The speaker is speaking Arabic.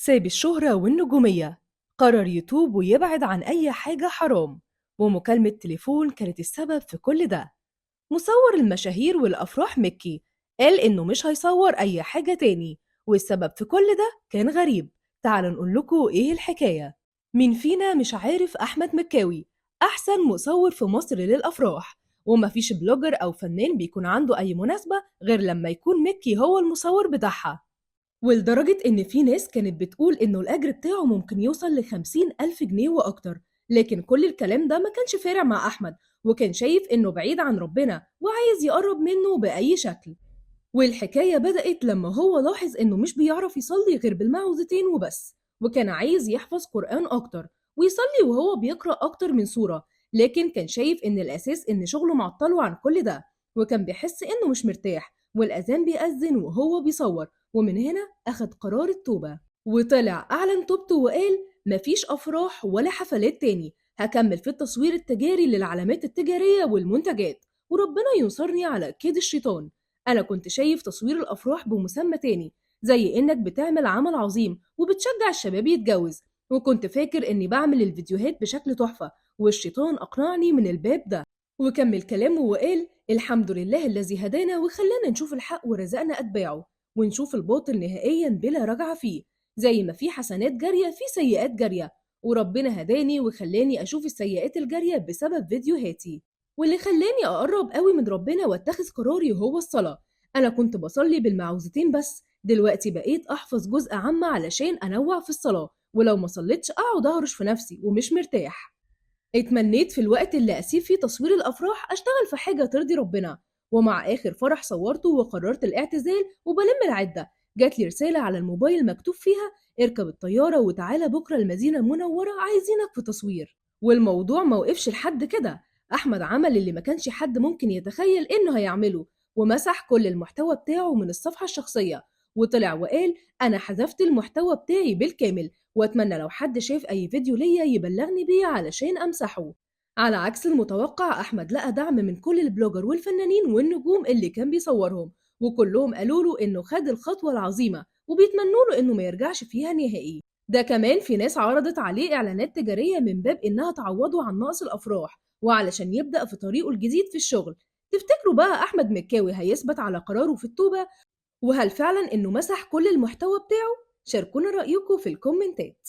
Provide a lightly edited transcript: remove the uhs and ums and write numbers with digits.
ساب الشهرة والنجومية، قرر يتوب ويبعد عن أي حاجة حرام، ومكالمة تليفون كانت السبب في كل ده. مصور المشاهير والأفراح مكي قال إنه مش هيصور أي حاجة تاني، والسبب في كل ده كان غريب. تعالوا نقول لكم إيه الحكاية. مين فينا مش عارف أحمد مكاوي؟ أحسن مصور في مصر للأفراح، ومفيش بلوجر أو فنان بيكون عنده أي مناسبة غير لما يكون مكي هو المصور بتاعها. ولدرجة إن في ناس كانت بتقول إنه الأجر بتاعه ممكن يوصل ل50,000 جنيه وأكتر. لكن كل الكلام ده ما كانش فارق مع أحمد، وكان شايف إنه بعيد عن ربنا وعايز يقرب منه بأي شكل. والحكاية بدأت لما هو لاحظ إنه مش بيعرف يصلي غير بالمعوذتين وبس، وكان عايز يحفظ قرآن أكتر ويصلي وهو بيقرأ أكتر من سورة. لكن كان شايف إن الأساس إن شغله معطله عن كل ده، وكان بيحس إنه مش مرتاح والأذان بيأذن وهو بيصور. ومن هنا أخد قرار التوبة، وطلع أعلن توبته وقال مفيش أفراح ولا حفلات تاني، هكمل في التصوير التجاري للعلامات التجارية والمنتجات، وربنا ينصرني على كيد الشيطان. أنا كنت شايف تصوير الأفراح بمسمى تاني، زي إنك بتعمل عمل عظيم وبتشجع الشباب يتجوز، وكنت فاكر إني بعمل الفيديوهات بشكل تحفة، والشيطان أقنعني من الباب ده. وكمل كلامه وقال الحمد لله الذي هدانا وخلانا نشوف الحق ورزقنا أتباعه، ونشوف الباطل نهائيا بلا رجعة فيه. زي ما في حسنات جارية في سيئات جارية، وربنا هداني وخلاني أشوف السيئات الجارية بسبب فيديوهاتي، واللي خلاني أقرب قوي من ربنا واتخذ قراري هو الصلاة. أنا كنت بصلي بالمعوذتين بس، دلوقتي بقيت أحفظ جزء عامة علشان أنوع في الصلاة، ولو ما صليتش أقعد أهرش في نفسي ومش مرتاح. اتمنيت في الوقت اللي أسيب فيه تصوير الأفراح أشتغل في حاجة ترضي ربنا. ومع آخر فرح صورته وقررت الاعتزال وبلم العدة، جات لي رسالة على الموبايل مكتوب فيها اركب الطيارة وتعالى بكرة المدينة المنورة عايزينك في تصوير. والموضوع موقفش لحد كده، أحمد عمل اللي ما كانش حد ممكن يتخيل إنه هيعمله، ومسح كل المحتوى بتاعه من الصفحة الشخصية، وطلع وقال أنا حذفت المحتوى بتاعي بالكامل، واتمنى لو حد شاف اي فيديو ليا يبلغني بيه علشان امسحه. على عكس المتوقع احمد لقى دعم من كل البلوجر والفنانين والنجوم اللي كان بيصورهم، وكلهم قالوا له انه خد الخطوة العظيمة وبيتمنوا له انه ما يرجعش فيها نهائي. ده كمان في ناس عرضت عليه اعلانات تجارية من باب انها تعوضه عن نقص الافراح وعلشان يبدأ في طريقه الجديد في الشغل. تفتكروا بقى احمد مكاوي هيثبت على قراره في التوبة؟ وهل فعلا انه مسح كل المحتوى بتاعه؟ شاركونا رأيكم في الكومنتات.